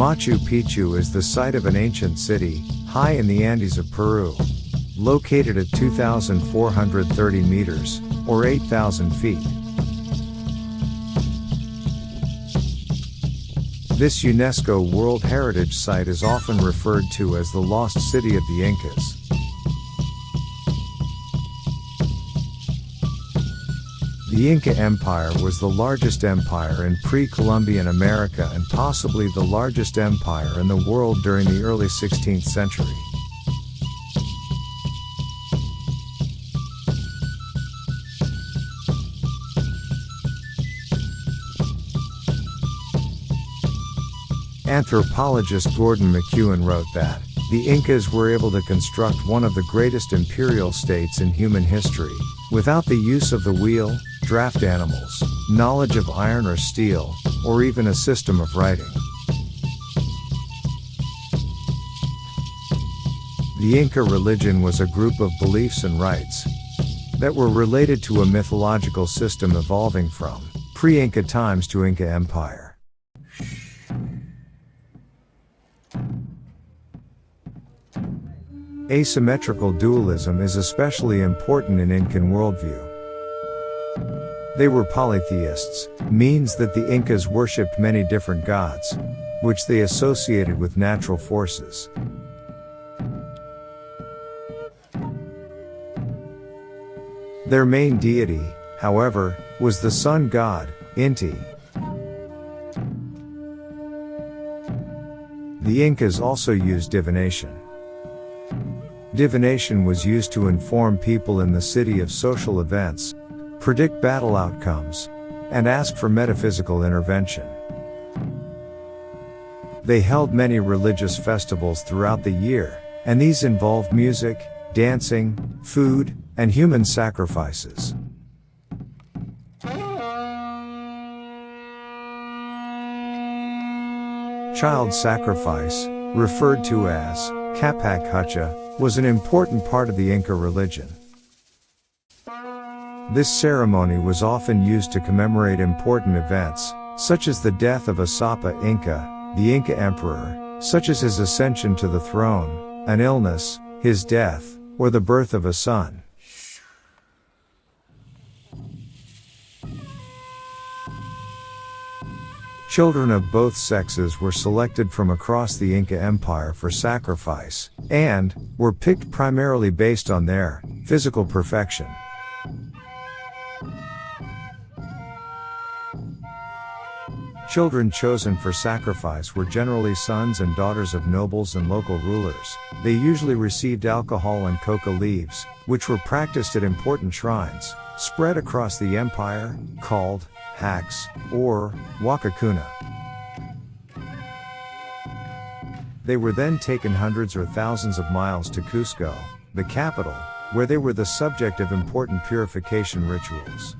Machu Picchu is the site of an ancient city, high in the Andes of Peru. Located at 2,430 meters, or 8,000 feet. This UNESCO World Heritage Site is often referred to as the Lost City of the Incas. The Inca Empire was the largest empire in pre-Columbian America and possibly the largest empire in the world during the early 16th century. Anthropologist Gordon McEwen wrote that, the Incas were able to construct one of the greatest imperial states in human history, without the use of the wheel, draft animals, knowledge of iron or steel, or even a system of writing. The Inca religion was a group of beliefs and rites that were related to a mythological system evolving from pre-Inca times to Inca Empire. Asymmetrical dualism is especially important in Incan worldview. They were polytheists, means that the Incas worshipped many different gods, which they associated with natural forces. Their main deity, however, was the sun god, Inti. The Incas also used divination. Divination was used to inform people in the city of social events, predict battle outcomes, and ask for metaphysical intervention. They held many religious festivals throughout the year, and these involved music, dancing, food, and human sacrifices. Child sacrifice, referred to as Capac Hutcha, was an important part of the Inca religion. This ceremony was often used to commemorate important events, such as the death of Asapa Inca, the Inca emperor, such as his ascension to the throne, an illness, his death, or the birth of a son. Children of both sexes were selected from across the Inca Empire for sacrifice, and were picked primarily based on their physical perfection. Children chosen for sacrifice were generally sons and daughters of nobles and local rulers. They usually received alcohol and coca leaves, which were practiced at important shrines, spread across the empire, called hacks, or wakakuna. They were then taken hundreds or thousands of miles to Cusco, the capital, where they were the subject of important purification rituals.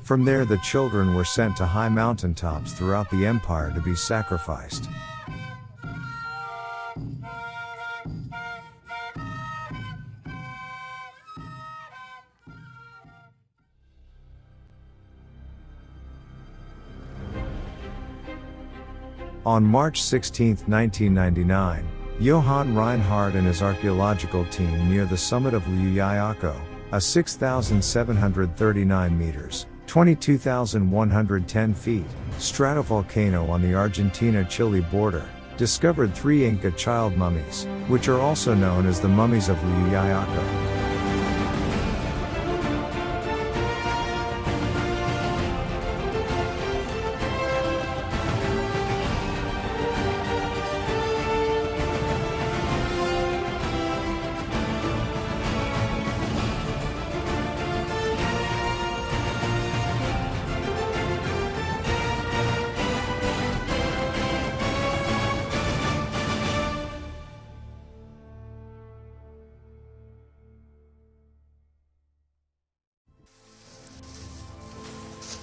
From there the children were sent to high mountaintops throughout the empire to be sacrificed. On March 16, 1999, Johann Reinhard and his archaeological team near the summit of Llullaillaco, a 6,739 meters, 22,110 feet, stratovolcano on the Argentina-Chile border, discovered 3 Inca child mummies, which are also known as the mummies of Llullaillaco.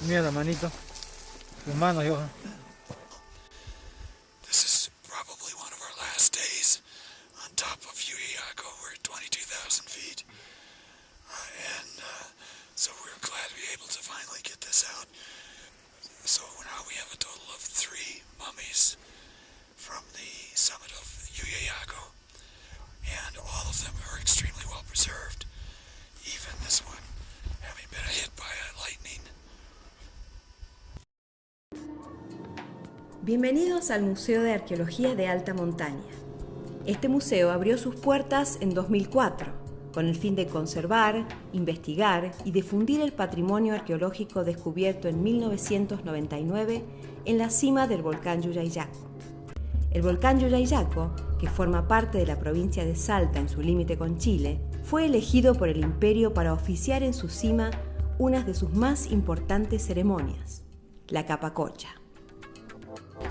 Mira la manito. Tus manos, Johan. This is probably one of our last days on top of Llullaillaco. We're at 22,000 feet. So we're glad to be able to finally get this out. So now we have a total of 3 mummies from the summit of Llullaillaco, and all of them are extremely well preserved, even this one having been hit by a lightning. Bienvenidos al Museo de Arqueología de Alta Montaña. Este museo abrió sus puertas en 2004, con el fin de conservar, investigar y difundir el patrimonio arqueológico descubierto en 1999 en la cima del volcán Llullaillaco. El volcán Llullaillaco, que forma parte de la provincia de Salta en su límite con Chile, fue elegido por el imperio para oficiar en su cima una de sus más importantes ceremonias, la capacocha.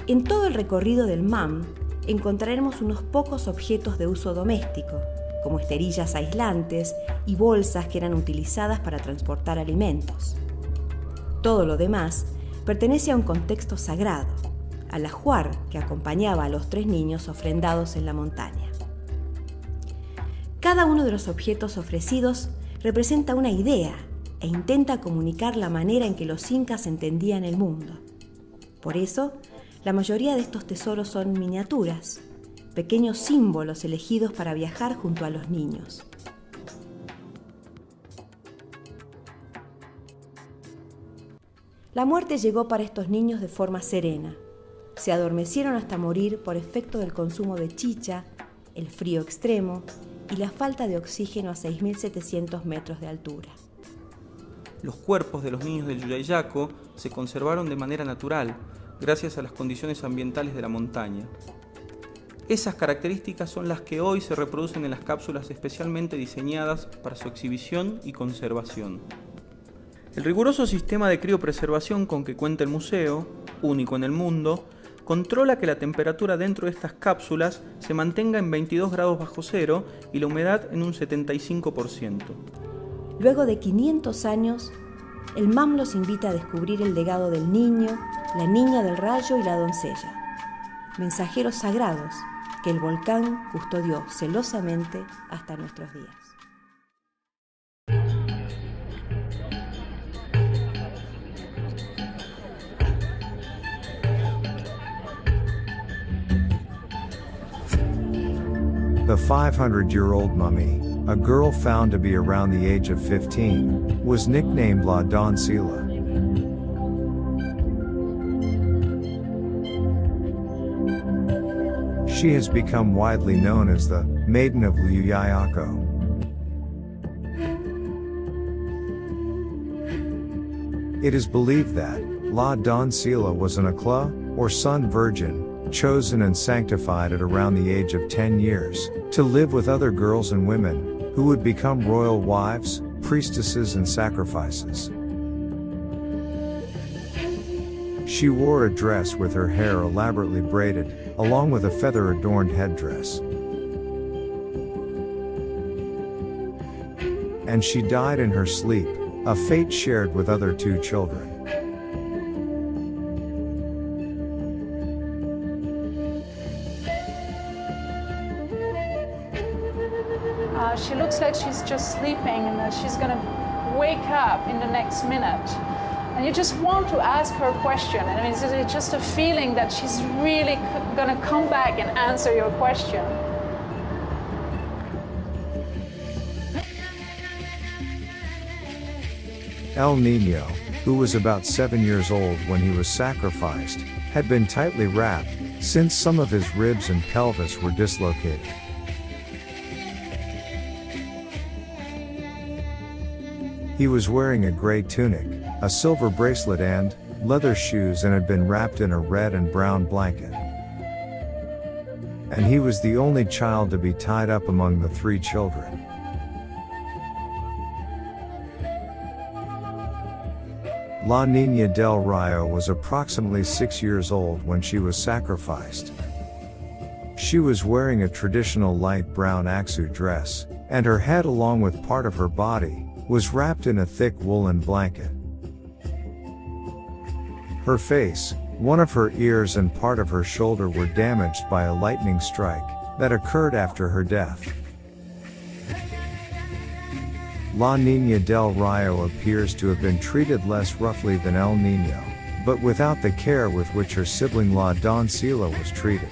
En todo el recorrido del MAM encontraremos unos pocos objetos de uso doméstico, como esterillas aislantes y bolsas que eran utilizadas para transportar alimentos. Todo lo demás pertenece a un contexto sagrado, al ajuar que acompañaba a los 3 niños ofrendados en la montaña. Cada uno de los objetos ofrecidos representa una idea e intenta comunicar la manera en que los incas entendían el mundo. Por eso, la mayoría de estos tesoros son miniaturas, pequeños símbolos elegidos para viajar junto a los niños. La muerte llegó para estos niños de forma serena. Se adormecieron hasta morir por efecto del consumo de chicha, el frío extremo y la falta de oxígeno a 6.700 metros de altura. Los cuerpos de los niños del Llullaillaco se conservaron de manera natural, gracias a las condiciones ambientales de la montaña. Esas características son las que hoy se reproducen en las cápsulas especialmente diseñadas para su exhibición y conservación. El riguroso sistema de criopreservación con que cuenta el museo, único en el mundo, controla que la temperatura dentro de estas cápsulas se mantenga en 22 grados bajo cero y la humedad en un 75%. Luego de 500 años, el MAM los invita a descubrir el legado del niño, la niña del rayo y la doncella, mensajeros sagrados que el volcán custodió celosamente hasta nuestros días. The 500-year-old mummy, a girl found to be around the age of 15, was nicknamed La Doncella. She has become widely known as the Maiden of Llullaillaco. It is believed that La Doncella was an Akla, or sun virgin, chosen and sanctified at around the age of 10 years, to live with other girls and women, who would become royal wives, priestesses and sacrifices. She wore a dress with her hair elaborately braided, along with a feather-adorned headdress. And she died in her sleep, a fate shared with other 2 children. She looks like she's just sleeping and that she's gonna wake up in the next minute. And you just want to ask her a question. I mean, it's just a feeling that she's really gonna come back and answer your question. El Niño, who was about 7 years old when he was sacrificed, had been tightly wrapped, since some of his ribs and pelvis were dislocated. He was wearing a gray tunic, a silver bracelet and leather shoes, and had been wrapped in a red and brown blanket. And he was the only child to be tied up among the 3 children. La Niña del Rayo was approximately 6 years old when she was sacrificed. She was wearing a traditional light brown Aksu dress, and her head along with part of her body was wrapped in a thick woolen blanket. Her face, one of her ears and part of her shoulder were damaged by a lightning strike that occurred after her death. La Niña del Rayo appears to have been treated less roughly than El Niño, but without the care with which her sibling La Don Sila was treated.